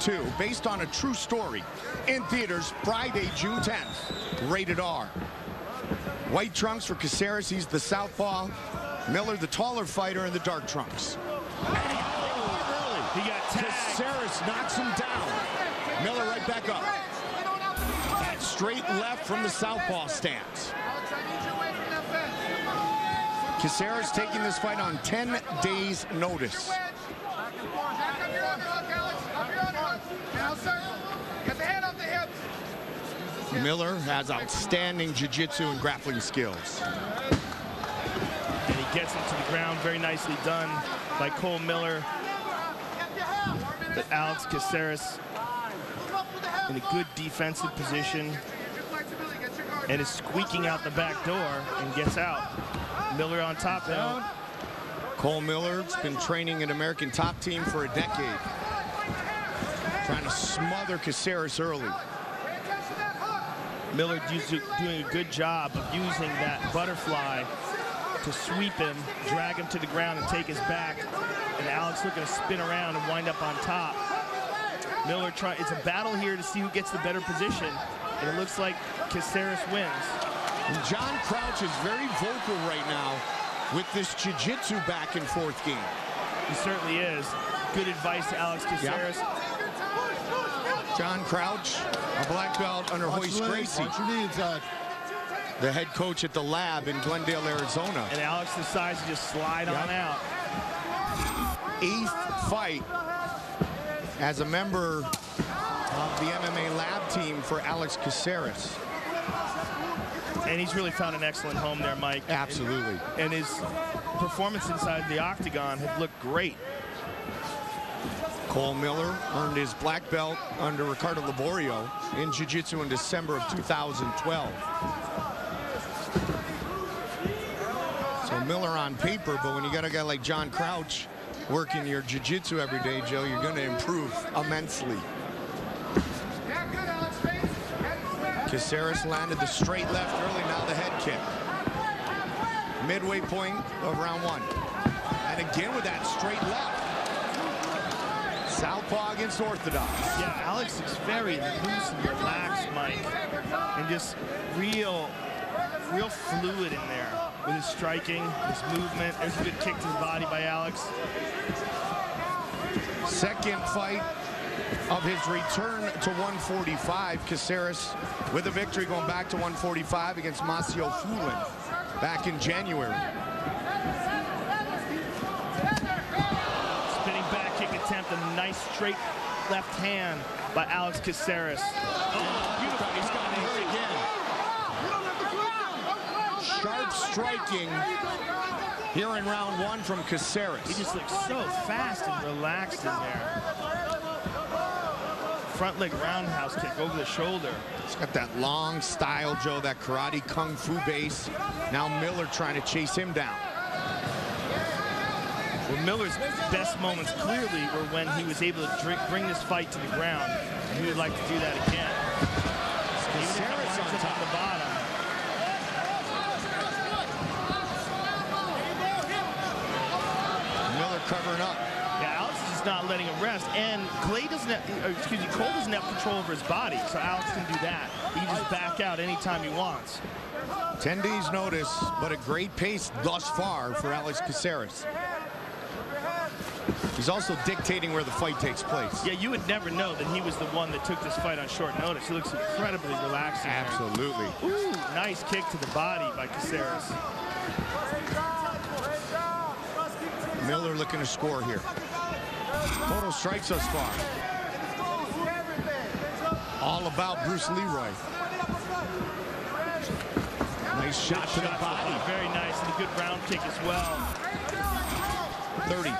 2, based on a true story. In theaters Friday, June 10th. Rated R. White trunks for Caceres. He's the southpaw. Miller, the taller fighter, in the dark trunks. He got tagged. Caceres knocks him down. Miller right back up. That straight left from the southpaw stance. Caceres taking this fight on 10 days' notice. Miller has outstanding jiu-jitsu and grappling skills. And he gets him to the ground. Very nicely done by Cole Miller. But Alex Caceres in a good defensive position and is squeaking out the back door and gets out. Miller on top now. Cole Miller's been training an American top team for a decade. Trying to smother Caceres early. Miller doing a good job of using that butterfly to sweep him, drag him to the ground, and take his back. And Alex looking to spin around and wind up on top. Miller it's a battle here to see who gets the better position. And it looks like Caceres wins. And John Crouch is very vocal right now with this jiu-jitsu back and forth game. He certainly is. Good advice to Alex Caceres. Yep. John Crouch, a black belt under Hoist Gracie, the head coach at the lab in Glendale, Arizona. And Alex decides to just slide on out. 8th fight as a member of the MMA lab team for Alex Caceres. And he's really found an excellent home there, Mike. Absolutely. And his performance inside the octagon had looked great. Cole Miller earned his black belt under Ricardo Laborio in jiu-jitsu in December of 2012. So Miller on paper, but when you got a guy like John Crouch working your jiu-jitsu every day, Joe, you're going to improve immensely. Caceres landed the straight left early, now the head kick. Midway point of round 1. And again with that straight left. Southpaw against orthodox. Yeah, Alex is very loose and relaxed, Mike. And just real fluid in there with his striking, his movement. There's a good kick to the body by Alex. Second fight of his return to 145. Caceres with a victory going back to 145 against Masio Fulin back in January. Spinning back kick attempt and a nice straight left hand by Alex Caceres. Oh, beautiful. He's got hurt again. Sharp striking here in round 1 from Caceres. He just looks so fast and relaxed in there. Front leg roundhouse kick over the shoulder. He's got that long style, Joe, that karate kung fu base. Now Miller trying to chase him down. Well, Miller's best moments clearly were when he was able to bring this fight to the ground. And he would like to do that again. Caceres on top. The bottom. Miller covering up. Yeah, Alex is not letting him rest, and Cole doesn't have control over his body, so Alex can do that. He can just back out anytime he wants. 10 days notice, but a great pace thus far for Alex Caceres. He's also dictating where the fight takes place. Yeah, you would never know that he was the one that took this fight on short notice. He looks incredibly relaxed. Absolutely. Ooh, nice kick to the body by Caceres. Miller looking to score here. Total strikes thus far. All about Bruce Leroy. Nice shot to the body. Very nice, and a good round kick as well. 30.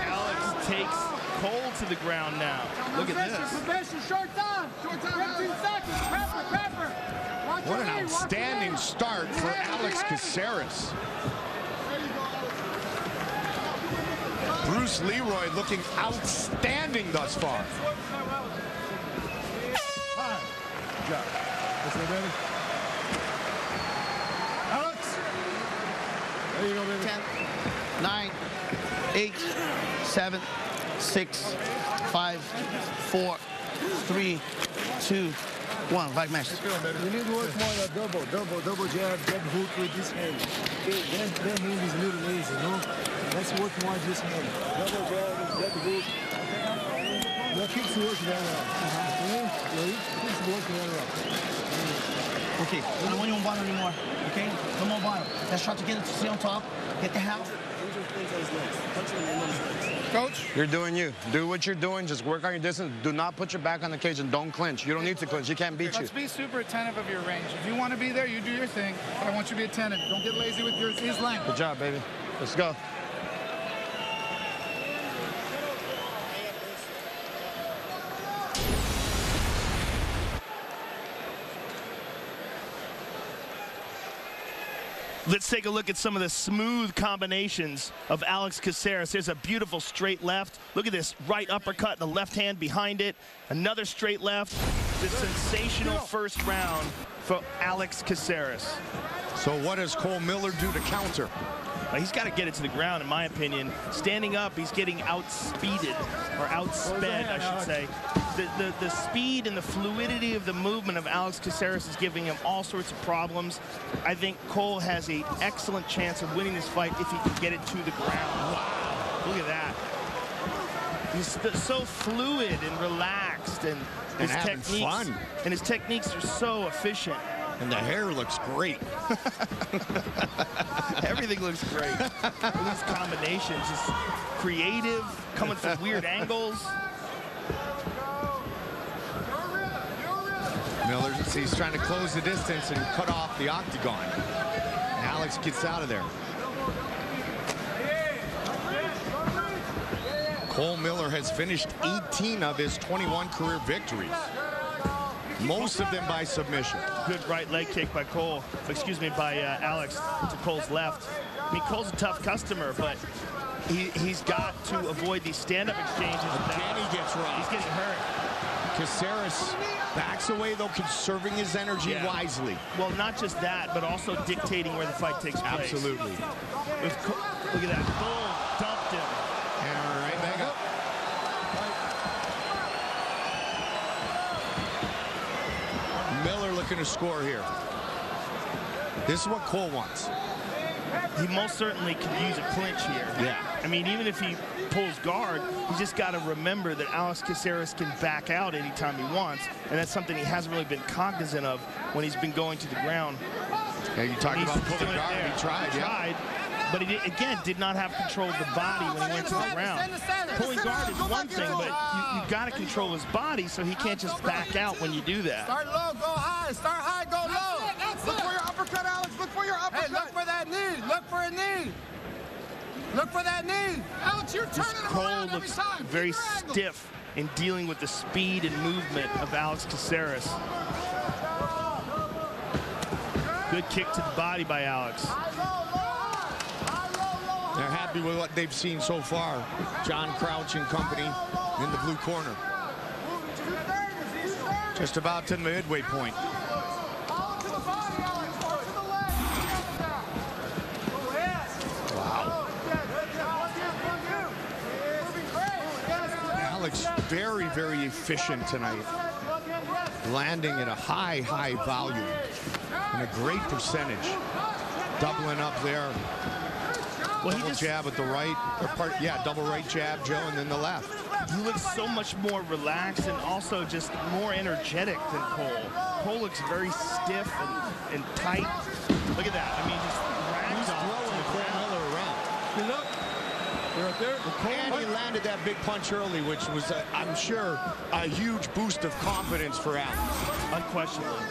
Alex takes Cole to the ground now. Look at this. What an outstanding start for Alex Caceres. Bruce Leroy looking outstanding thus far. Alex, There you go, baby. 10, 9, 8, 7, 6, 5, 4, 3, 2, 1. 5 matches. You need to work more on double jab hook with this hand. Okay, that hand is a little lazy, no? Let's work more this hand. Double jab hook. That keeps working very well. Okay? Keeps working very well. Okay, I don't want you on bottom anymore. Okay? No more bottom. Let's try to get it to stay on top. Get the half. Coach? You're doing you. Do what you're doing. Just work on your distance. Do not put your back on the cage and don't clinch. You don't need to clinch. He can't beat you. Let's be super attentive of your range. If you want to be there, you do your thing. But I want you to be attentive. Don't get lazy with his length. Good job, baby. Let's go. Let's take a look at some of the smooth combinations of Alex Caceres. There's a beautiful straight left. Look at this right uppercut, the left hand behind it. Another straight left. The sensational first round for Alex Caceres. So what does Cole Miller do to counter? Well, he's got to get it to the ground, in my opinion. Standing up, he's getting outspeeded, or outsped, I should say. The speed and the fluidity of the movement of Alex Caceres is giving him all sorts of problems. I think Cole has an excellent chance of winning this fight if he can get it to the ground. Wow, look at that. He's so fluid and relaxed, and his techniques are so efficient. And the hair looks great. Everything looks great. These combinations, just creative, coming from weird angles. Miller, he's trying to close the distance and cut off the octagon. Alex gets out of there. Cole Miller has finished 18 of his 21 career victories. Most of them by submission. Good right leg kick by by Alex to Cole's left. I mean, Cole's a tough customer, but he's got to avoid these stand-up exchanges. Again, he gets rocked. He's getting hurt. Caceres backs away, though, conserving his energy wisely. Well, not just that, but also dictating where the fight takes place. Absolutely. Look at that. Boom. Dumped him. All right, back up. Miller looking to score here. This is what Cole wants. He most certainly could use a clinch here. Yeah. I mean, even if he pulls guard, he's just got to remember that Alex Caceres can back out anytime he wants, and that's something he hasn't really been cognizant of when he's been going to the ground. Yeah, you talking about pulling guard. He tried, but he did not have control of the body when he went to the ground. Pulling guard is one thing, but you've got to control his body so he can't just back out when you do that. Start low, go high. Start high, go low. Look for your uppercut, Alex. Look for your uppercut. Hey, look for that knee. Look for a knee. Look for that knee. Alex, you're turning him around every time. Cole looks very stiff in dealing with the speed and movement of Alex Caceres. Good kick to the body by Alex. They're happy with what they've seen so far. John Crouch and company in the blue corner. Just about to the midway point. Wow. Alex very, very efficient tonight. Landing at a high volume and a great percentage. Doubling up there. Well, double jab at the right, double right jab, Joe, and then the left. He looks so much more relaxed and also just more energetic than Cole. Cole looks very stiff and tight. Look at that. I mean, just he's throwing Cole Miller around. Good luck. You're right there. And he landed that big punch early, which was, I'm sure, a huge boost of confidence for Alex. Unquestionably.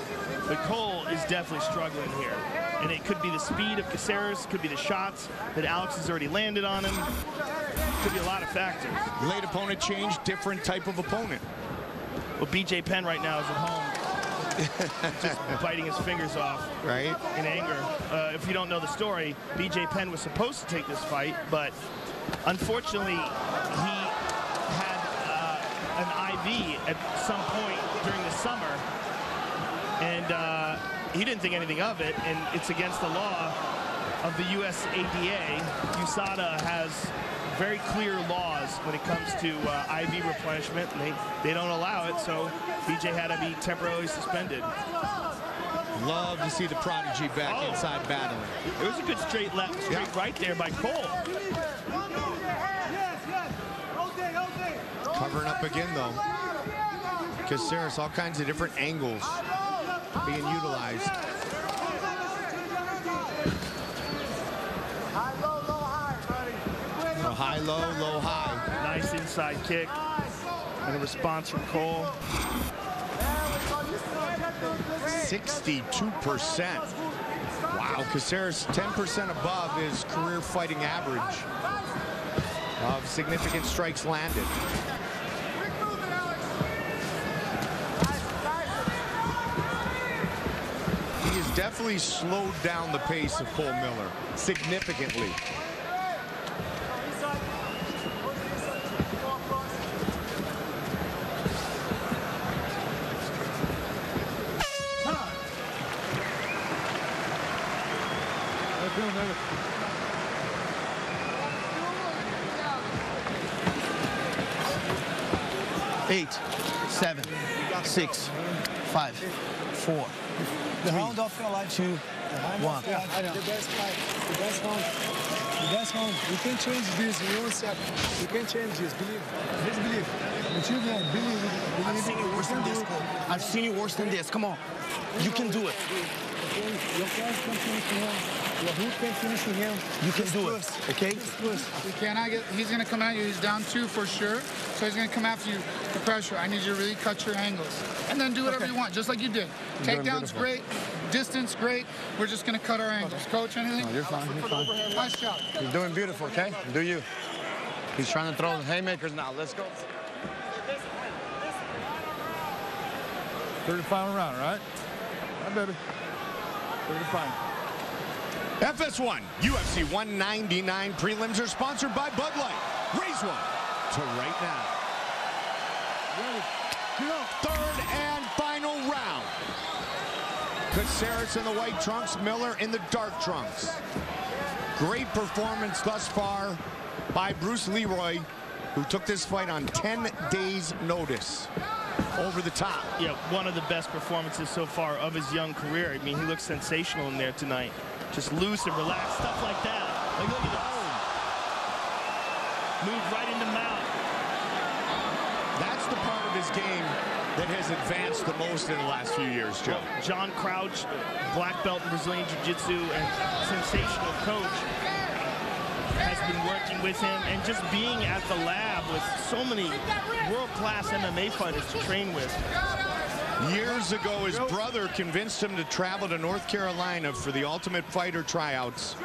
But Cole is definitely struggling here. And it could be the speed of Caceres, could be the shots that Alex has already landed on him. Could be a lot of factors. Late opponent change, different type of opponent. Well, BJ Penn right now is at home. Just biting his fingers off. Right. In anger. If you don't know the story, BJ Penn was supposed to take this fight, but unfortunately, he had an IV at some point during the summer. And he didn't think anything of it, and it's against the law of the USADA, USADA has very clear laws when it comes to IV replenishment, and they don't allow it, so BJ had to be temporarily suspended. Love to see the prodigy back inside battling. It was a good straight right there by Cole. Covering up again, though. Caceres, all kinds of different angles being utilized. High, low, high. Nice inside kick. And a response from Cole. 62%. Wow, Caceres 10% above his career fighting average of significant strikes landed. He has definitely slowed down the pace of Cole Miller significantly. Eight, 7, 6, 5, 4, The round of your life. 2, 1. The best fight. The best round. The best round. You can change this in 1 second. You can change this. Believe. Just believe. But you can believe. I've seen you worse than this, Cole. I've seen you worse than this. Come on. You can do it. Your cross can finish him. Your hook can finish him. You can do it. Okay? You cannot get. He's going to come at you. He's down 2 for sure. So he's going to come after you. The pressure. I need you to really cut your angles, and then do whatever you want, just like you did. Takedown's great. Distance great. We're just going to cut our angles. Coach, anything? No, you're fine. You're fine. Nice job. You're doing beautiful, okay? Do you. He's trying to throw the haymakers now. Let's go. Third and final round, right? Right, baby. Third and final. FS1 UFC 199 prelims are sponsored by Bud Light. Raise one to right now. Third and final round. Caceres in the white trunks, Miller in the dark trunks. Great performance thus far by Bruce Leroy, who took this fight on 10 days' notice. Over the top. Yeah, one of the best performances so far of his young career. I mean, he looks sensational in there tonight. Just loose and relaxed, stuff like that. Like, look at this. Move right into mount. That's the part of his game that has advanced the most in the last few years, Joe. John Crouch, black belt in Brazilian Jiu-Jitsu and sensational coach, has been working with him and just being at the lab with so many world-class MMA fighters to train with. Years ago, his brother convinced him to travel to North Carolina for the Ultimate Fighter tryouts.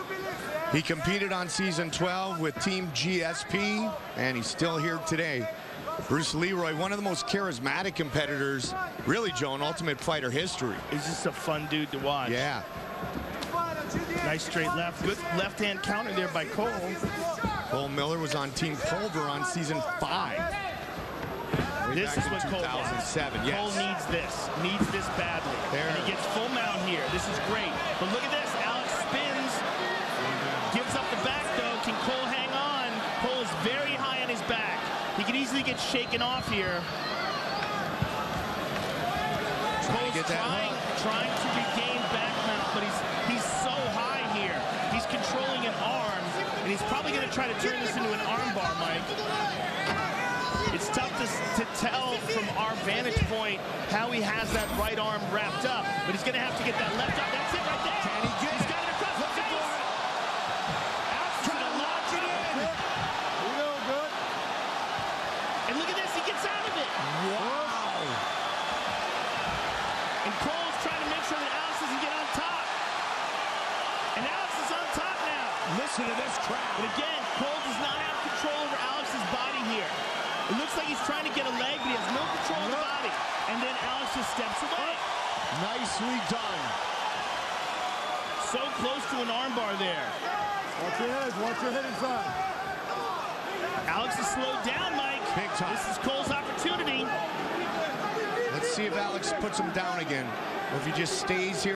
He competed on season 12 with Team GSP, and he's still here today. Bruce Leroy, one of the most charismatic competitors, really, Joe, in Ultimate Fighter history. He's just a fun dude to watch. Yeah. Nice straight left. Good left-hand counter there by Cole. Cole Miller was on Team Pulver on season 5. This is what Cole 2007. wants. Yes. Cole needs this badly. There. And he gets full mount here. This is great. But look at this. Alex spins. Gives up the back, though. Can Cole hang on? Cole is very high on his back. He could easily get shaken off here. Cole's trying to regain back mount, but he's so high here. He's controlling an arm, and he's probably going to try to turn this into an arm bar, Mike. It's tough to tell from our vantage point how he has that right arm wrapped up, but he's going to have to get that left arm. That's it right there. Can he get He's got it across the face. Alex trying to lock it in. Real good. And look at this. He gets out of it. Wow. And Cole's trying to make sure that Alex doesn't get on top. And Alex is on top now. Listen to this crowd. But again, Cole does not have control over Alex's body here. It looks like he's trying to get a leg, but he has no control of the body. And then Alex just steps away. Nicely done. So close to an armbar there. Watch your head. Watch your head inside. Alex is slowed down, Mike. Big time. This is Cole's opportunity. Let's see if Alex puts him down again, or if he just stays here.